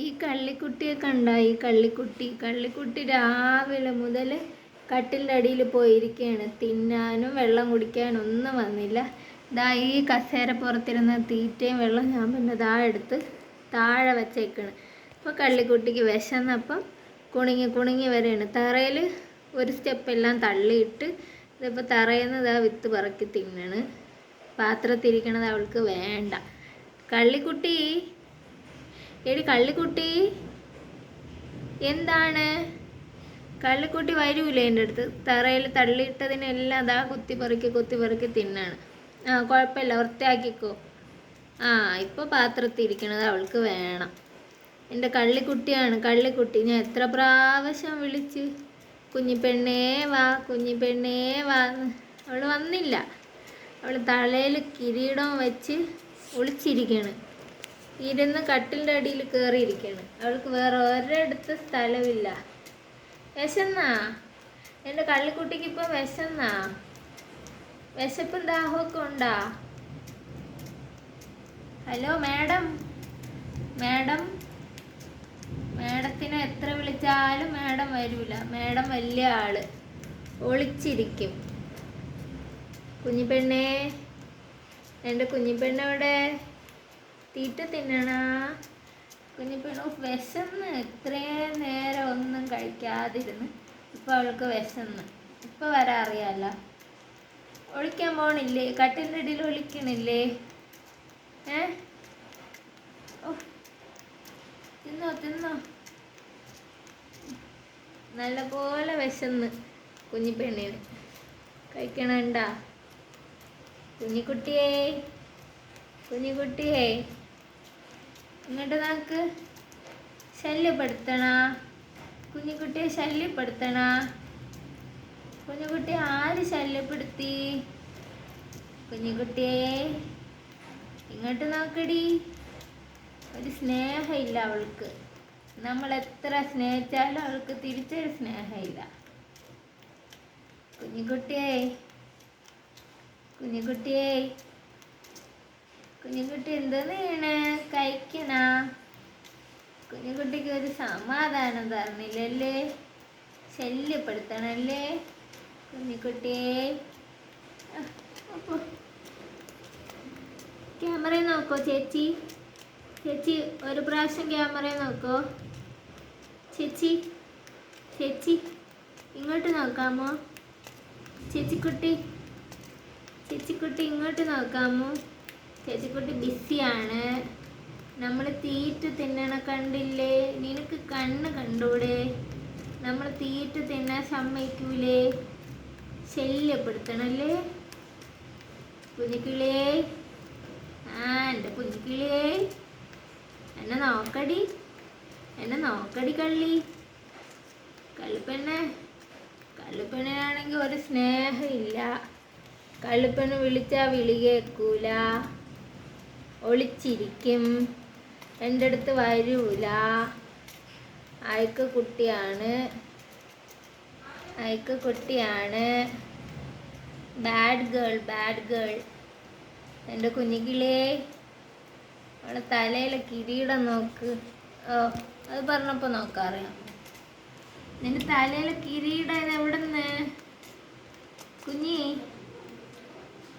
ഈ കള്ളിക്കുട്ടിയെ കണ്ട ഈ കള്ളിക്കുട്ടി രാവിലെ മുതൽ കട്ടിലിൻ്റെ അടിയിൽ പോയിരിക്കുകയാണ്. തിന്നാനും വെള്ളം കുടിക്കാനും ഒന്നും വന്നില്ല. ഇതാ ഈ കസേര പുറത്തിരുന്ന തീറ്റയും വെള്ളം ഞാൻ പിന്നെ എടുത്ത് താഴെ വെച്ചേക്കാണ്. അപ്പോൾ കള്ളിക്കുട്ടിക്ക് വിശന്നപ്പം കുണുങ്ങി വരെയാണ്. തറയിൽ ഒരു സ്റ്റെപ്പെല്ലാം തള്ളിയിട്ട് ഇതിപ്പോൾ തറയിൽ നിന്ന് വിത്ത് പറക്കി തിന്നാണ്. പാത്രത്തിരിക്കണത് അവൾക്ക് വേണ്ട. കള്ളിക്കുട്ടി, എടി കള്ളിക്കുട്ടി, എന്താണ്? കള്ളിക്കുട്ടി വരൂലേ എൻ്റെ അടുത്ത്? തറയിൽ തള്ളിയിട്ടതിനെല്ലാം കുത്തി പെറുക്കി തിന്നാണ്. കുഴപ്പമില്ല, വൃത്തിയാക്കിക്കോ. ഇപ്പോൾ പാത്രത്തിരിക്കണത് അവൾക്ക് വേണം. എൻ്റെ കള്ളിക്കുട്ടിയാണ് കള്ളിക്കുട്ടി. ഞാൻ എത്ര പ്രാവശ്യം വിളിച്ച് കുഞ്ഞിപ്പെണ്ണേ വാ. അവൾ വന്നില്ല. അവൾ തലയിൽ കിരീടം വെച്ച് ഒളിച്ചിരിക്കുകയാണ്. ഇരുന്ന് കട്ടിലിൻ്റെ അടിയിൽ കയറിയിരിക്കുകയാണ്. അവൾക്ക് വേറെ ഒരിടത്ത് സ്ഥലമില്ല. വിശന്നാ? എൻ്റെ കള്ളിക്കുട്ടിക്ക് ഇപ്പോൾ വിശന്നാ? വിശപ്പും ദാഹമൊക്കെ ഉണ്ടാ? ഹലോ മേഡത്തിനെ എത്ര വിളിച്ചാലും മേഡം വരൂല. മേഡം വലിയ ആള്, ഒളിച്ചിരിക്കും. കുഞ്ഞിപ്പെണ്ണേ, എൻ്റെ കുഞ്ഞിപ്പെണ്ണവിടെ തീറ്റ തിന്നണ? കുഞ്ഞിപ്പെണ്ണ വിശന്ന് ഇത്രയും നേരം ഒന്നും കഴിക്കാതിരുന്ന് ഇപ്പം അവൾക്ക് വിശന്ന്. ഇപ്പം വരാൻ അറിയാമല്ലോ. ഒളിക്കാൻ പോണില്ലേ? കട്ടിലിൻ്റെ ഇടയിൽ ഒളിക്കണില്ലേ? തിന്നോ. നല്ല പോലെ വിശന്ന് കുഞ്ഞിപ്പെണ്ണിന്. കഴിക്കണണ്ടാ? കുഞ്ഞിക്കുട്ടിയേ ഇങ്ങോട്ട് നോക്ക്. കുഞ്ഞിക്കുട്ടിയെ ശല്യപ്പെടുത്തണ? കുഞ്ഞിക്കുട്ടിയെ ആര് ശല്യപ്പെടുത്തി? കുഞ്ഞിക്കുട്ടിയെ ഇങ്ങോട്ട് നോക്കടി. ഒരു സ്നേഹമില്ല അവൾക്ക്. നമ്മൾ എത്ര സ്നേഹിച്ചാലും അവൾക്ക് തിരിച്ചൊരു സ്നേഹമില്ല. കുഞ്ഞിക്കുട്ടി എന്തോന്ന് ചെയ്യണേ? കഴിക്കണ? കുഞ്ഞിക്കുട്ടിക്ക് ഒരു സമാധാനം തരണില്ലല്ലേ? ശല്യപ്പെടുത്തണല്ലേ കുഞ്ഞിക്കുട്ടിയെ? ക്യാമറയിൽ നോക്കോ ചേച്ചി ഒരു പ്രാവശ്യം ക്യാമറയിൽ നോക്കോ ചേച്ചി ഇങ്ങോട്ട് നോക്കാമോ? ചേച്ചിക്കുട്ടി ഇങ്ങോട്ട് നോക്കാമോ? ചേച്ചിക്കുട്ടി ബിസിയാണ്. നമ്മൾ തീറ്റ തിന്നണ കണ്ടില്ലേ? നിനക്ക് കണ്ണ് കണ്ടൂടെ? നമ്മൾ തീറ്റ തിന്നാൻ സമ്മതിക്കൂലേ? ശല്യപ്പെടുത്തണല്ലേ കുഞ്ഞിക്കിളിയേ? എൻ്റെ കുഞ്ഞിക്കിളിയേ, എന്നെ നോക്കടി കള്ളിപ്പെണ്ണാണെങ്കിൽ ഒരു സ്നേഹമില്ല. കള്ളിപ്പെണ്ണ് വിളിച്ചാൽ വിളി കേൾക്കൂല, ഒളിച്ചിരിക്കും, എൻ്റെ അടുത്ത് വരൂല. അയക്ക് കുട്ടിയാണ്. Bad girl. എൻ്റെ കുഞ്ഞിക്കിളിയെ, അവളെ തലയിലെ കിരീടം നോക്ക്. അത് പറഞ്ഞപ്പോൾ നോക്കാറിയാം. നിന്റെ തലയിലെ കിരീടം ഇത് എവിടുന്ന്?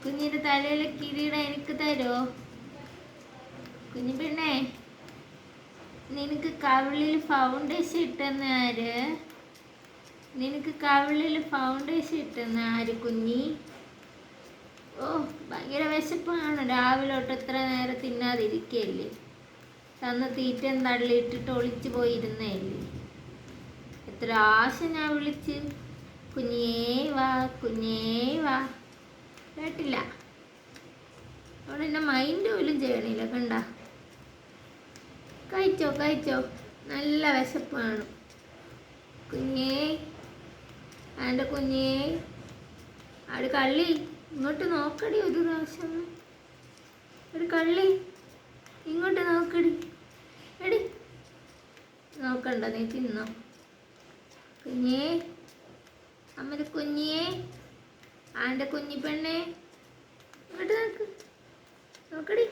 കുഞ്ഞിൻ്റെ തലയിലെ കിരീടം എനിക്ക് തരുമോ? കുഞ്ഞിപ്പെണ്ണേ, നിനക്ക് കവിളിൽ ഫൗണ്ടേഷൻ ഇട്ടെന്ന ആര്? കുഞ്ഞി, ഭയങ്കര വിശപ്പാണ്. രാവിലെ തൊട്ട് എത്ര നേരം തിന്നാതിരിക്കല്ലേ? തന്ന തീറ്റം തള്ളിയിട്ടിട്ട് ഒളിച്ചു പോയിരുന്നല്ലേ? എത്ര ആശ ഞാൻ വിളിച്ച് കുഞ്ഞേ വാ കേട്ടില്ല. അവിടെ എന്നെ മൈൻഡ് പോലും ചെയ്യണില്ല. കണ്ട? കഴിച്ചോ. നല്ല വിശപ്പാണ് കുഞ്ഞേ. എൻ്റെ കുഞ്ഞേ, അവിടെ കള്ളി ഇങ്ങോട്ട് നോക്കടി ഒരു പ്രാവശ്യം. ഒരു കള്ളി ഇങ്ങോട്ട് നോക്കടി. എടി നോക്കണ്ട, നീ തിന്നോ കുഞ്ഞേ. അമ്മ കുഞ്ഞേ, ആൻ്റെ കുഞ്ഞിപ്പെണ്ണേ, ഇങ്ങോട്ട് നോക്കടി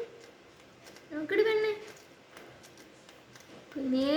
പെണ്ണേ. കുഞ്ഞേ